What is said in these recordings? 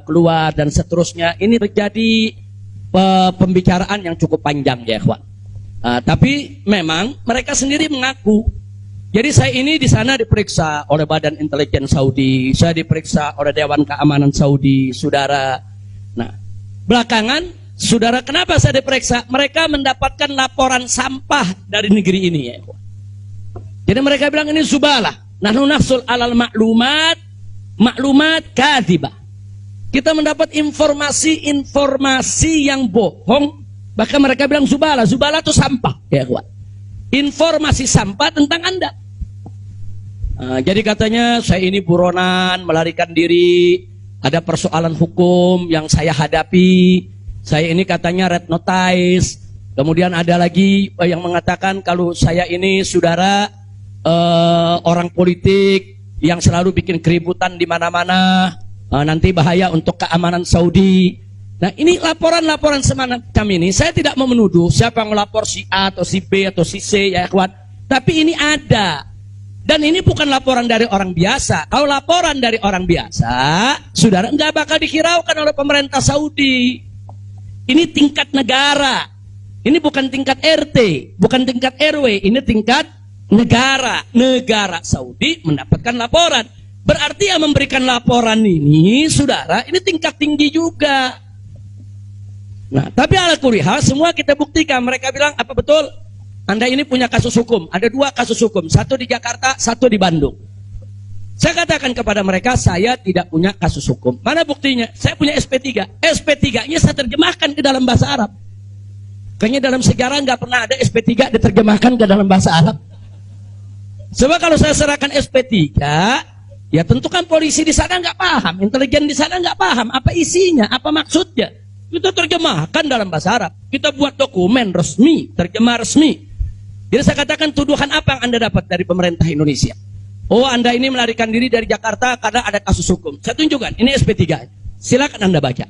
keluar dan seterusnya. Ini terjadi pembicaraan yang cukup panjang ya ikhwan. Tapi memang mereka sendiri mengaku. Jadi saya ini di sana diperiksa oleh Badan Intelijen Saudi, saya diperiksa oleh Dewan Keamanan Saudi, saudara. Nah, belakangan, saudara, kenapa saya diperiksa? Mereka mendapatkan laporan sampah dari negeri ini ya. Jadi mereka bilang ini zubalah. Nahnu nahsul alal maklumat kadhibah. Kita mendapat informasi yang bohong. Bahkan mereka bilang zubalah itu sampah ya kawan. Informasi sampah tentang Anda. Jadi katanya saya ini buronan, melarikan diri, ada persoalan hukum yang saya hadapi, saya ini katanya red notice, kemudian ada lagi yang mengatakan kalau saya ini saudara orang politik yang selalu bikin keributan di mana-mana, nanti bahaya untuk keamanan Saudi. Nah ini laporan-laporan semacam ini, saya tidak mau menuduh siapa yang melapor si A atau si B atau si C ya ikhwan, tapi ini ada. Dan ini bukan laporan dari orang biasa. Kalau laporan dari orang biasa, saudara, nggak bakal dihiraukan oleh pemerintah Saudi. Ini tingkat negara. Ini bukan tingkat RT, bukan tingkat RW. Ini tingkat negara. Negara Saudi mendapatkan laporan. Berarti yang memberikan laporan ini, saudara, ini tingkat tinggi juga. Nah, tapi ala kulli hal semua kita buktikan. Mereka bilang, apa betul? Anda ini punya kasus hukum, ada 2 kasus hukum, 1 di Jakarta, 1 di Bandung. Saya katakan kepada mereka, saya tidak punya kasus hukum. Mana buktinya? Saya punya SP3. SP3-nya saya terjemahkan ke dalam bahasa Arab. Kayaknya dalam sejarah nggak pernah ada SP3 diterjemahkan ke dalam bahasa Arab. Sebab kalau saya serahkan SP3, ya tentu kan polisi di sana nggak paham, intelijen di sana nggak paham, apa isinya, apa maksudnya. Kita terjemahkan dalam bahasa Arab. Kita buat dokumen resmi, terjemah resmi. Jadi saya katakan tuduhan apa yang Anda dapat dari pemerintah Indonesia? Oh, Anda ini melarikan diri dari Jakarta karena ada kasus hukum. Saya tunjukkan, ini SP3. Silakan Anda baca.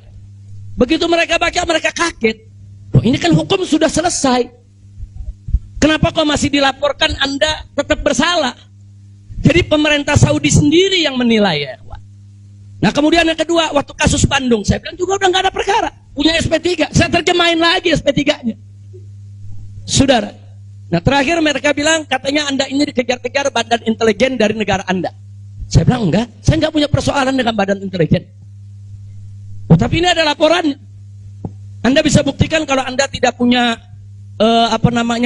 Begitu mereka baca, mereka kaget. Oh, ini kan hukum sudah selesai. Kenapa kok masih dilaporkan Anda tetap bersalah? Jadi pemerintah Saudi sendiri yang menilai ya. Nah kemudian yang kedua, waktu kasus Bandung, saya bilang juga udah nggak ada perkara. Punya SP3, saya terjemahin lagi SP3-nya. Saudara. Nah terakhir mereka bilang katanya Anda ini dikejar-kejar badan intelijen dari negara Anda. Saya bilang enggak, saya enggak punya persoalan dengan badan intelijen. Oh, tapi ini ada laporannya. Anda bisa buktikan kalau Anda tidak punya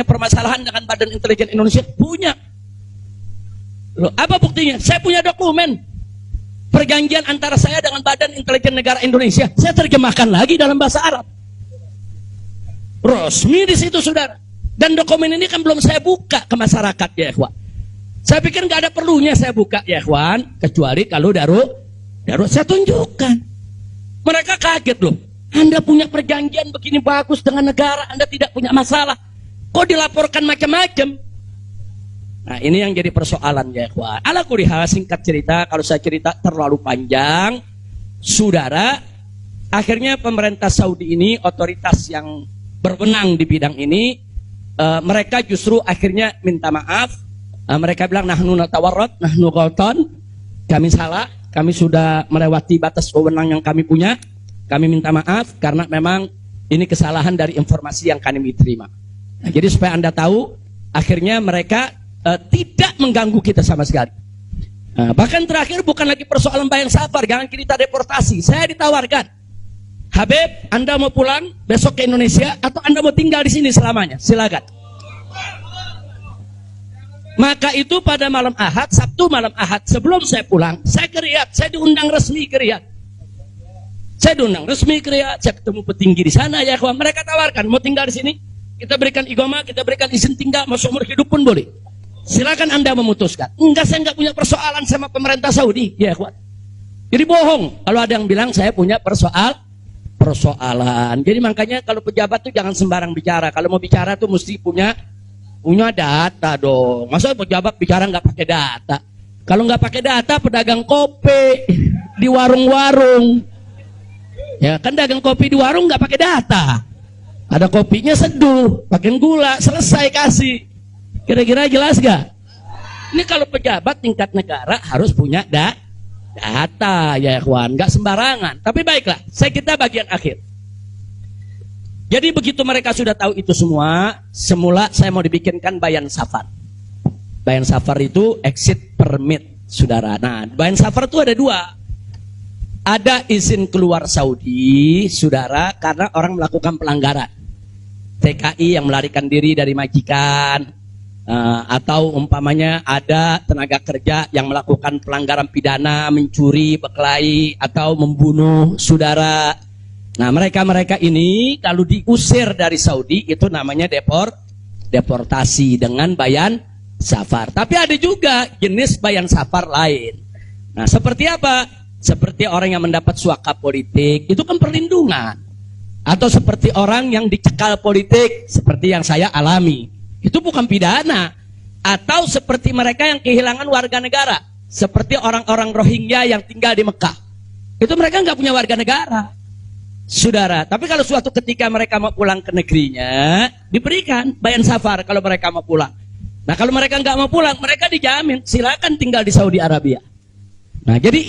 permasalahan dengan badan intelijen Indonesia? Punya. Loh, apa buktinya? Saya punya dokumen perjanjian antara saya dengan badan intelijen negara Indonesia. Saya terjemahkan lagi dalam bahasa Arab. Resmi di situ, saudara. Dan dokumen ini kan belum saya buka ke masyarakat ya ikhwan. Saya pikir nggak ada perlunya saya buka ya ikhwan, kecuali kalau darurat saya tunjukkan. Mereka kaget loh. Anda punya perjanjian begini bagus dengan negara, Anda tidak punya masalah. Kok dilaporkan macam-macam? Nah ini yang jadi persoalan ya ikhwan. Ala kulli hal, singkat cerita, kalau saya cerita terlalu panjang, saudara, akhirnya pemerintah Saudi ini, otoritas yang berwenang di bidang ini, mereka justru akhirnya minta maaf. Mereka bilang nahnu natawarrad, nahnu ghaltan, kami salah, kami sudah melewati batas wewenang yang kami punya, kami minta maaf karena memang ini kesalahan dari informasi yang kami terima. Nah, jadi supaya Anda tahu, akhirnya mereka tidak mengganggu kita sama sekali. Bahkan terakhir bukan lagi persoalan bayang safar, jangan kita deportasi. Saya ditawarkan, Habib, Anda mau pulang besok ke Indonesia atau Anda mau tinggal di sini selamanya? Silakan. Maka itu pada malam Ahad, Sabtu malam Ahad, sebelum saya pulang, saya ke Riyadh, saya diundang resmi ke Riyadh. Saya diundang resmi ke Riyadh, saya ketemu petinggi di sana ya kawan. Mereka tawarkan, mau tinggal di sini, kita berikan iqamah, kita berikan izin tinggal, mau seumur hidup pun boleh. Silakan Anda memutuskan. Enggak, saya enggak punya persoalan sama pemerintah Saudi ya kawan. Jadi bohong kalau ada yang bilang saya punya persoalan. Jadi makanya kalau pejabat tuh jangan sembarang bicara. Kalau mau bicara tuh mesti punya data dong. Masa pejabat bicara nggak pakai data? Kalau nggak pakai data, pedagang kopi di warung-warung, ya kan dagang kopi di warung nggak pakai data. Ada kopinya seduh, pakai gula, selesai kasih. Kira-kira jelas gak? Ini kalau pejabat tingkat negara harus punya data ya ikhwan, nggak sembarangan. Tapi baiklah, kita bagian akhir. Jadi begitu mereka sudah tahu itu semua, semula saya mau dibikinkan bayan safar. Bayan safar itu exit permit, saudara. Nah, bayan safar itu ada dua. Ada izin keluar Saudi, saudara, karena orang melakukan pelanggaran. TKI yang melarikan diri dari majikan, atau umpamanya ada tenaga kerja yang melakukan pelanggaran pidana, mencuri, berkelahi, atau membunuh saudara. Nah, mereka-mereka ini kalau diusir dari Saudi itu namanya deportasi dengan bayan safar. Tapi ada juga jenis bayan safar lain. Nah, seperti apa? Seperti orang yang mendapat suaka politik, itu kan perlindungan. Atau seperti orang yang dicekal politik, seperti yang saya alami. Itu bukan pidana. Atau seperti mereka yang kehilangan warga negara, seperti orang-orang Rohingya yang tinggal di Mekah. Itu mereka nggak punya warga negara, saudara. Tapi kalau suatu ketika mereka mau pulang ke negerinya, diberikan bayan safar kalau mereka mau pulang. Nah, kalau mereka nggak mau pulang, mereka dijamin silakan tinggal di Saudi Arabia. Nah, jadi